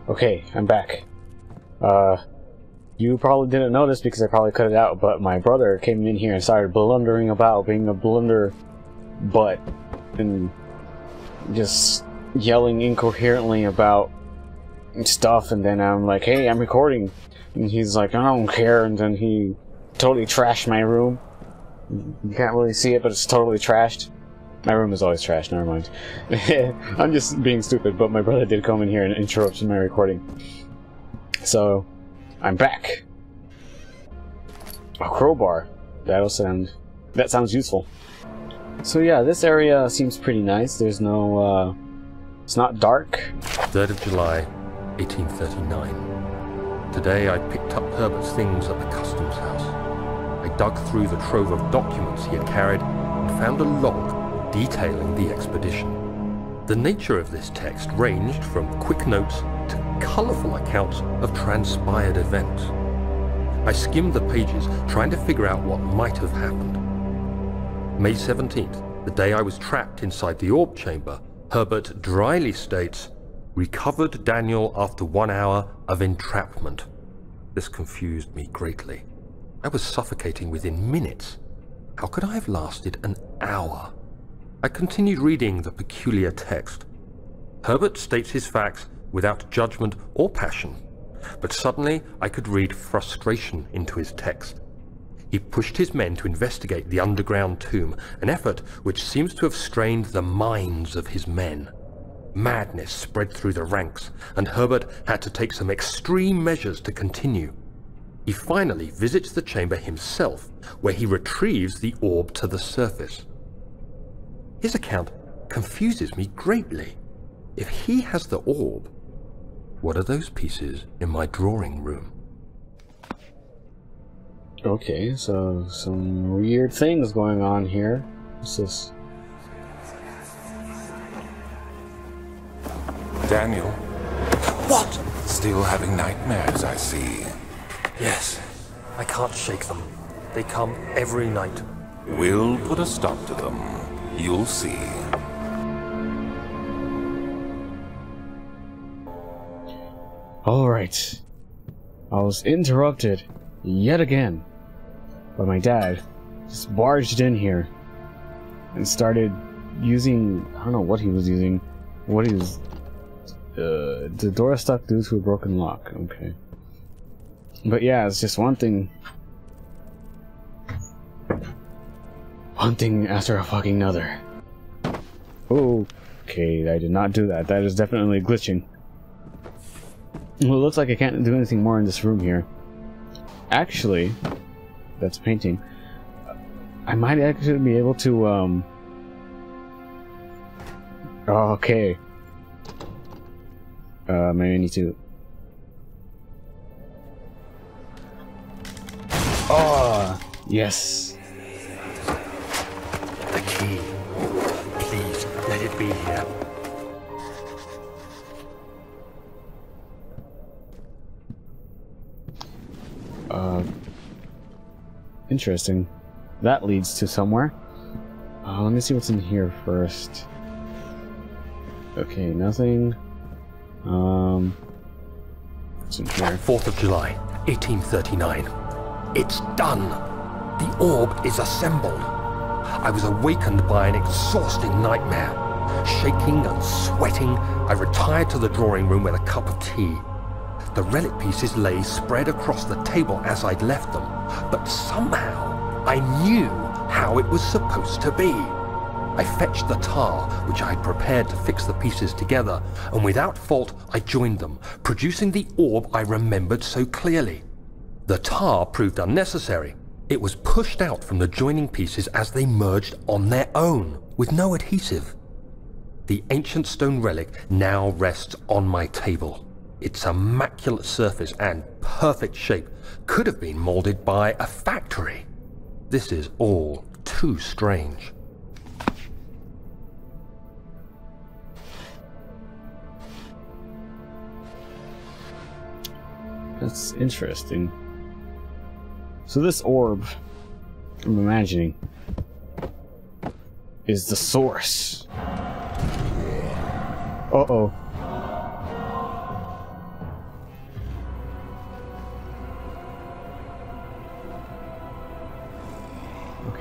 Okay, I'm back. You probably didn't notice because I probably cut it out, but my brother came in here and started blundering about, being a blunder butt, and just yelling incoherently about stuff, and then I'm like, hey, I'm recording. And he's like, I don't care, and then he totally trashed my room. You can't really see it, but it's totally trashed. My room is always trashed, never mind. I'm just being stupid, but my brother did come in here and interrupt my recording. So, I'm back. A crowbar. That sounds useful. So yeah, this area seems pretty nice. There's no, it's not dark. 3rd of July, 1839. Today I picked up Herbert's things at the customs house. I dug through the trove of documents he had carried and found a log detailing the expedition. The nature of this text ranged from quick notes to colourful accounts of transpired events. I skimmed the pages, trying to figure out what might have happened. May 17th, the day I was trapped inside the orb chamber, Herbert dryly states, "Recovered Daniel after 1 hour of entrapment." This confused me greatly. I was suffocating within minutes. How could I have lasted an hour? I continued reading the peculiar text. Herbert states his facts without judgment or passion, but suddenly I could read frustration into his text. He pushed his men to investigate the underground tomb, an effort which seems to have strained the minds of his men. Madness spread through the ranks, and Herbert had to take some extreme measures to continue. He finally visits the chamber himself, where he retrieves the orb to the surface. His account confuses me greatly. If he has the orb, what are those pieces in my drawing room? Okay, so some weird things going on here. What's this? Daniel? What? Still having nightmares, I see. Yes, I can't shake them. They come every night. We'll put a stop to them. You'll see. Alright. I was interrupted yet again by my dad. Just barged in here and started using, I don't know what he was using. What is the door stuck due to a broken lock. Okay. But yeah, it's just one thing after a fucking another. Okay, I did not do that. That is definitely glitching. Well, it looks like I can't do anything more in this room here. Actually, that's painting. I might actually be able to, okay. Maybe I need to... Oh, yes. The key. Please, let it be here. Interesting. That leads to somewhere. Let me see what's in here first. Okay, nothing. What's in here? 4th of July, 1839. It's done! The orb is assembled. I was awakened by an exhausting nightmare. Shaking and sweating, I retired to the drawing room with a cup of tea. The relic pieces lay spread across the table as I'd left them, but somehow I knew how it was supposed to be. I fetched the tar, which I had prepared to fix the pieces together, and without fault I joined them, producing the orb I remembered so clearly. The tar proved unnecessary. It was pushed out from the joining pieces as they merged on their own, with no adhesive. The ancient stone relic now rests on my table. Its immaculate surface and perfect shape could have been molded by a factory. This is all too strange. That's interesting. So this orb, I'm imagining, is the source. Uh-oh.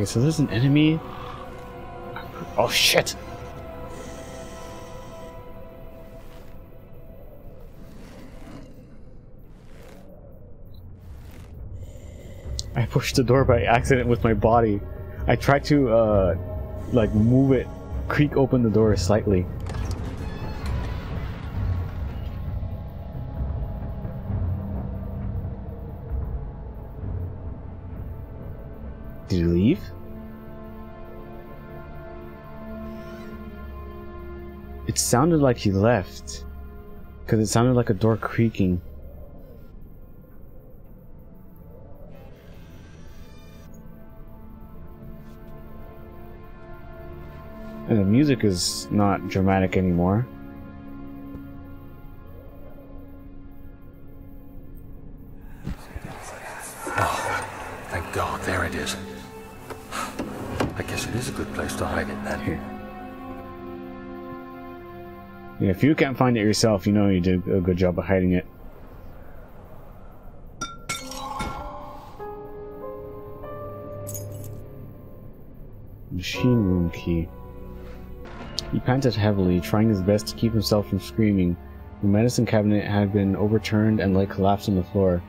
Okay, so there's an enemy. Oh shit! I pushed the door by accident with my body. I tried to, like, move it, creak open the door slightly. Did he leave? It sounded like he left, because it sounded like a door creaking. And the music is not dramatic anymore. Oh, thank God, there it is. I guess it is a good place to hide it then. Here. Yeah, if you can't find it yourself, you know you did a good job of hiding it. Machine room key. He panted heavily, trying his best to keep himself from screaming. The medicine cabinet had been overturned and lay collapsed on the floor.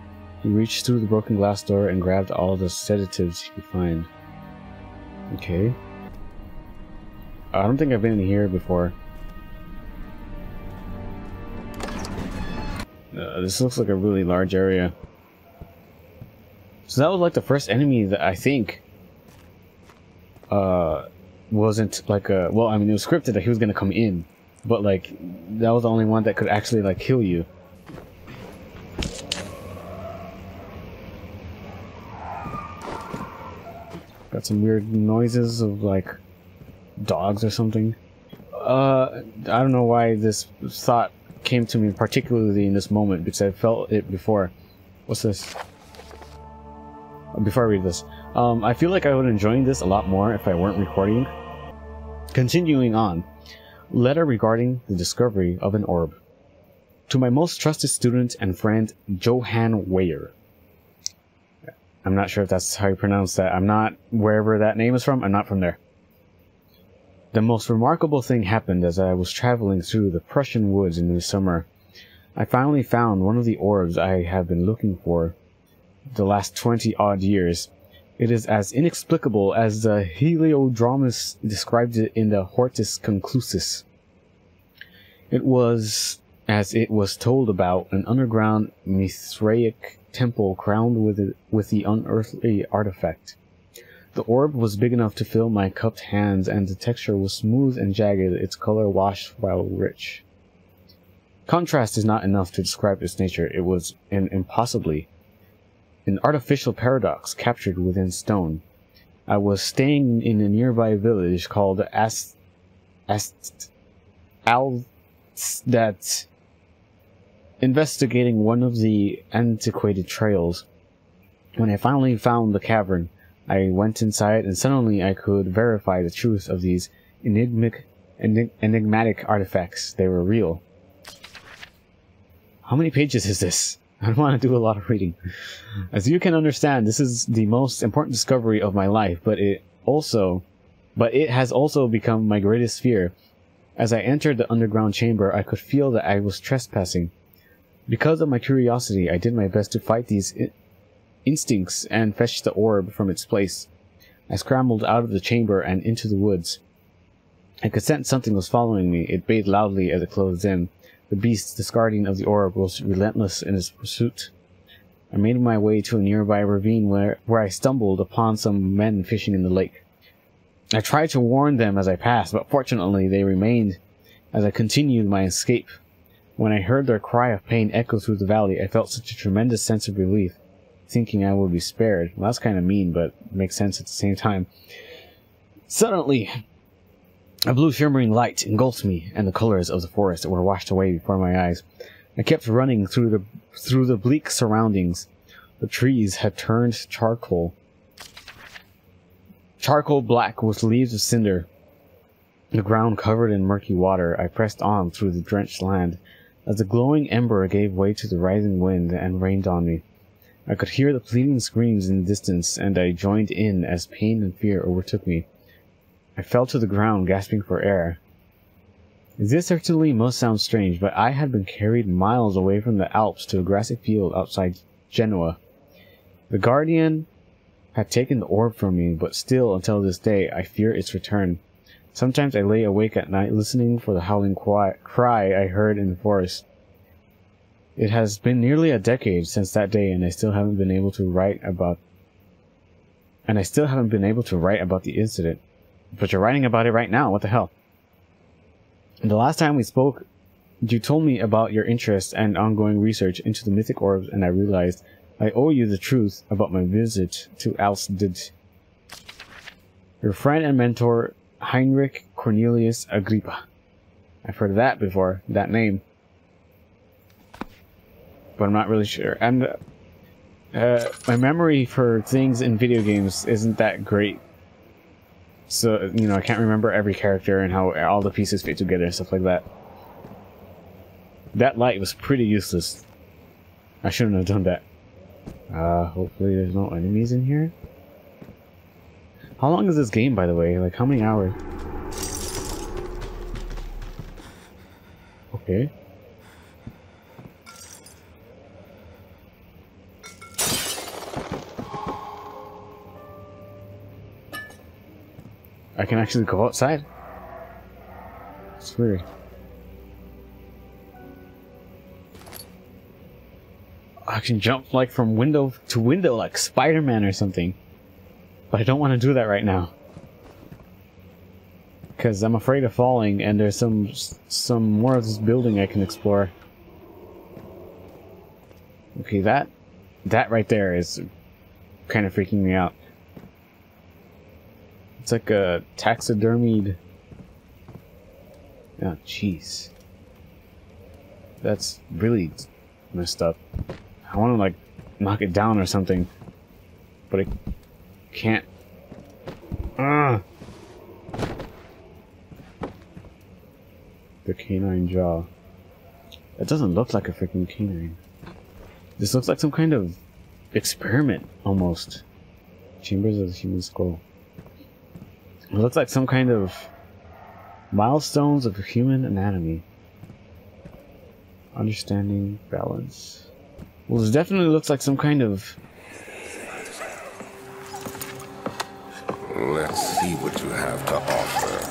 He reached through the broken glass door and grabbed all the sedatives he could find. Okay. I don't think I've been in here before. This looks like a really large area. So that was like the first enemy that I think wasn't like a, well, I mean, it was scripted that he was gonna come in, but like that was the only one that could actually like kill you. Got some weird noises of like dogs or something. I don't know why this thought came to me particularly in this moment, because I felt it before. What's this? Before I read this, I feel like I would enjoy this a lot more if I weren't recording. Continuing on, letter regarding the discovery of an orb. To my most trusted student and friend, Johann Weyer. I'm not sure if that's how you pronounce that. I'm not, wherever that name is from, I'm not from there. The most remarkable thing happened as I was traveling through the Prussian woods in the summer. I finally found one of the orbs I have been looking for the last 20-odd years. It is as inexplicable as the Heliodromus described it in the Hortus Conclusus. It was, as it was told about, an underground Mithraic temple crowned with the unearthly artifact. The orb was big enough to fill my cupped hands, and the texture was smooth and jagged, its color washed while rich. Contrast is not enough to describe its nature. It was impossibly an artificial paradox captured within stone. I was staying in a nearby village called Alstat, investigating one of the antiquated trails. When I finally found the cavern, I went inside, and suddenly I could verify the truth of these enigmatic artifacts. They were real. How many pages is this? I don't want to do a lot of reading. As you can understand, this is the most important discovery of my life, but it has also become my greatest fear. As I entered the underground chamber, I could feel that I was trespassing. Because of my curiosity, I did my best to fight these instincts and fetch the orb from its place. I scrambled out of the chamber and into the woods. I could sense something was following me. It bayed loudly as it closed in. The beast, discarding of the orb, was relentless in its pursuit. I made my way to a nearby ravine where I stumbled upon some men fishing in the lake. I tried to warn them as I passed, but fortunately they remained as I continued my escape. When I heard their cry of pain echo through the valley, I felt such a tremendous sense of relief, thinking I would be spared. Well, that's kind of mean, but it makes sense at the same time. Suddenly, a blue shimmering light engulfed me, and the colors of the forest were washed away before my eyes. I kept running through the bleak surroundings. The trees had turned charcoal black with leaves of cinder. The ground covered in murky water. I pressed on through the drenched land as the glowing ember gave way to the rising wind and rained on me. I could hear the pleading screams in the distance, and I joined in as pain and fear overtook me. I fell to the ground, gasping for air. This certainly must sound strange, but I had been carried miles away from the Alps to a grassy field outside Genoa. The Guardian had taken the orb from me, but still, until this day, I fear its return. Sometimes I lay awake at night listening for the howling cry I heard in the forest. It has been nearly a decade since that day, and I still haven't been able to write about the incident. But you're writing about it right now, what the hell? And the last time we spoke, you told me about your interest and ongoing research into the mythic orbs, and I realized I owe you the truth about my visit to Alsted. Your friend and mentor, Heinrich Cornelius Agrippa. I've heard of that before, that name. But I'm not really sure. And my memory for things in video games isn't that great. So, you know, I can't remember every character and how all the pieces fit together and stuff like that. That light was pretty useless. I shouldn't have done that. Hopefully there's no enemies in here. How long is this game, by the way? Like, how many hours? Okay. I can actually go outside. It's weird. I can jump like from window to window like Spider-Man or something. But I don't want to do that right now. Because I'm afraid of falling, and there's some more of this building I can explore. Okay, that right there is kind of freaking me out. It's like a taxidermied... Oh, jeez. That's really messed up. I want to, like, knock it down or something. But I can't. The canine jaw. That doesn't look like a freaking canine. This looks like some kind of experiment, almost. Chambers of the human skull. It looks like some kind of milestones of human anatomy. Understanding balance. Well, this definitely looks like some kind of... Let's see what you have to offer.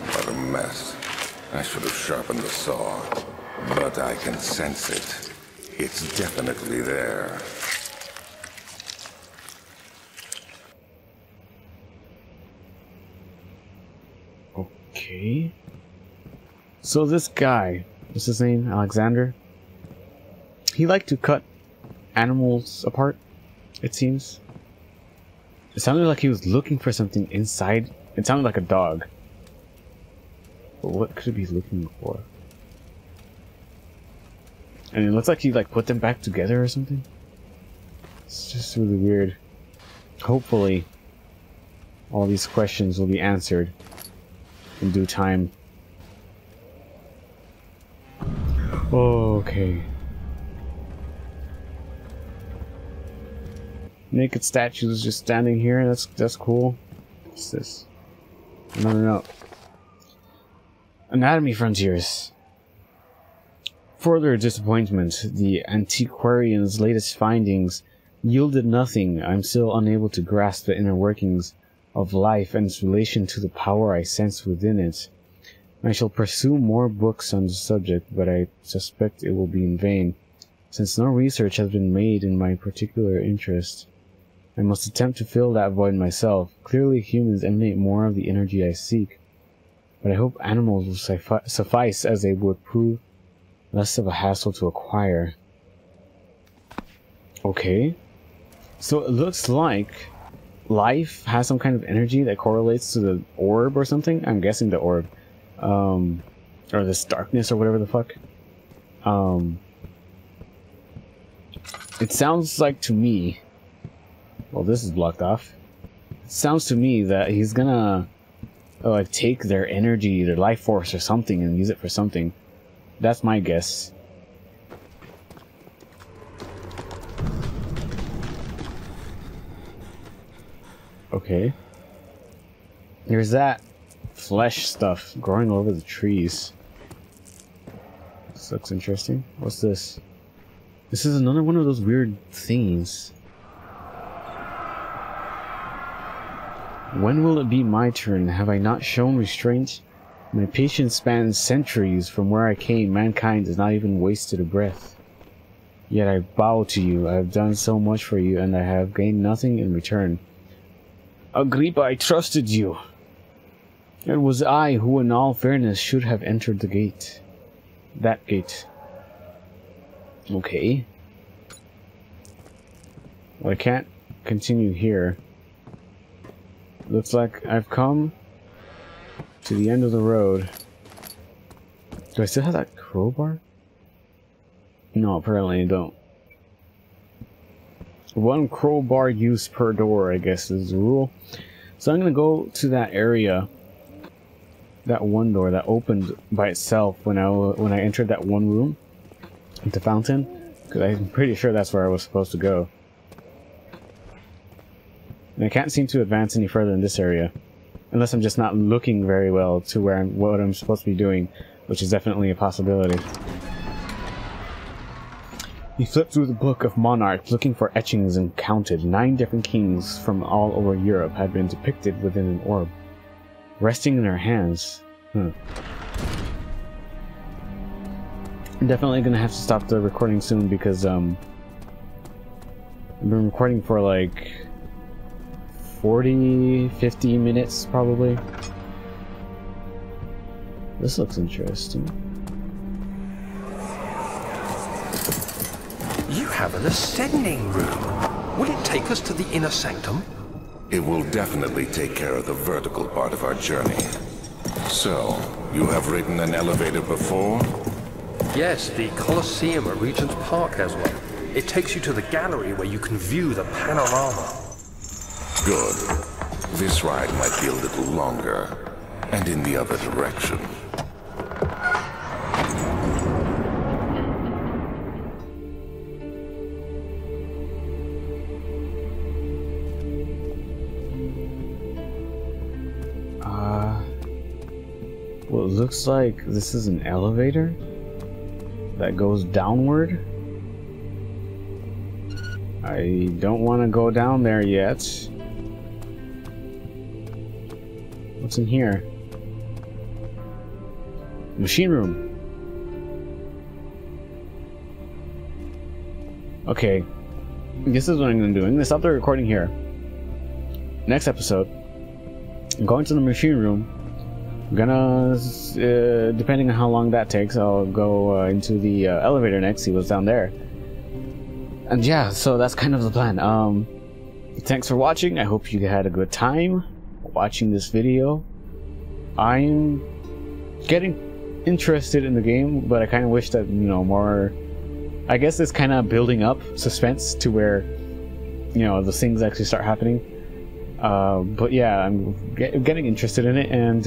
What a mess. I should have sharpened the saw. But I can sense it. It's definitely there. Okay. So this guy, what's his name? Alexander? He liked to cut animals apart, it seems. It sounded like he was looking for something inside. It sounded like a dog. But what could he be looking for? And it looks like he like put them back together or something. It's just really weird. Hopefully all these questions will be answered in due time. Okay. Naked statues just standing here. That's cool. What's this? Another note. Anatomy frontiers. Further disappointment. The antiquarian's latest findings yielded nothing. I'm still unable to grasp the inner workings of life and its relation to the power I sense within it. I shall pursue more books on the subject, but I suspect it will be in vain, since no research has been made in my particular interest. I must attempt to fill that void myself. Clearly humans emanate more of the energy I seek, but I hope animals will suffice, as they would prove less of a hassle to acquire. Okay. So it looks like life has some kind of energy that correlates to the orb or something. I'm guessing the orb. Or this darkness or whatever the fuck. It sounds like to me... Well, this is blocked off. It sounds to me that he's gonna Oh, like take their energy, their life force or something and use it for something. That's my guess. Okay. There's that flesh stuff growing over the trees. This looks interesting. What's this? This is another one of those weird thingies. When will it be my turn? Have I not shown restraint? My patience spans centuries. From where I came, mankind has not even wasted a breath. Yet I bow to you. I have done so much for you, and I have gained nothing in return. Agrippa, I trusted you. It was I who, in all fairness, should have entered the gate. That gate. Okay. Well, I can't continue here. Looks like I've come to the end of the road. Do I still have that crowbar? No, apparently I don't. One crowbar use per door, I guess, is the rule. So I'm gonna go to that area, that one door that opened by itself when I entered that one room, the fountain, because I'm pretty sure that's where I was supposed to go. And I can't seem to advance any further in this area, unless I'm just not looking very well to where what I'm supposed to be doing, which is definitely a possibility. He flipped through the book of monarchs, looking for etchings, and counted 9 different kings from all over Europe had been depicted within an orb, resting in their hands. I'm definitely gonna have to stop the recording soon because I've been recording for like 40-50 minutes probably. This looks interesting. You have an ascending room. Will it take us to the inner sanctum? It will definitely take care of the vertical part of our journey. So, you have ridden an elevator before? Yes, the Colosseum at Regent's Park has one. It takes you to the gallery where you can view the panorama. Good. This ride might be a little longer, and in the other direction. Well, it looks like this is an elevator that goes downward. I don't want to go down there yet. What's in here? Machine room. Okay. This is what I'm going to do. I'm going to stop the recording here. Next episode, I'm going to the machine room. I'm gonna, depending on how long that takes, I'll go into the elevator next, see what's down there. And yeah, so that's kind of the plan. Thanks for watching. I hope you had a good time watching this video. I'm getting interested in the game, but I kind of wish that, you know, more... I guess it's kind of building up suspense to where, you know, the things actually start happening. But yeah, I'm getting interested in it, and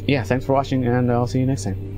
yeah, thanks for watching, and I'll see you next time.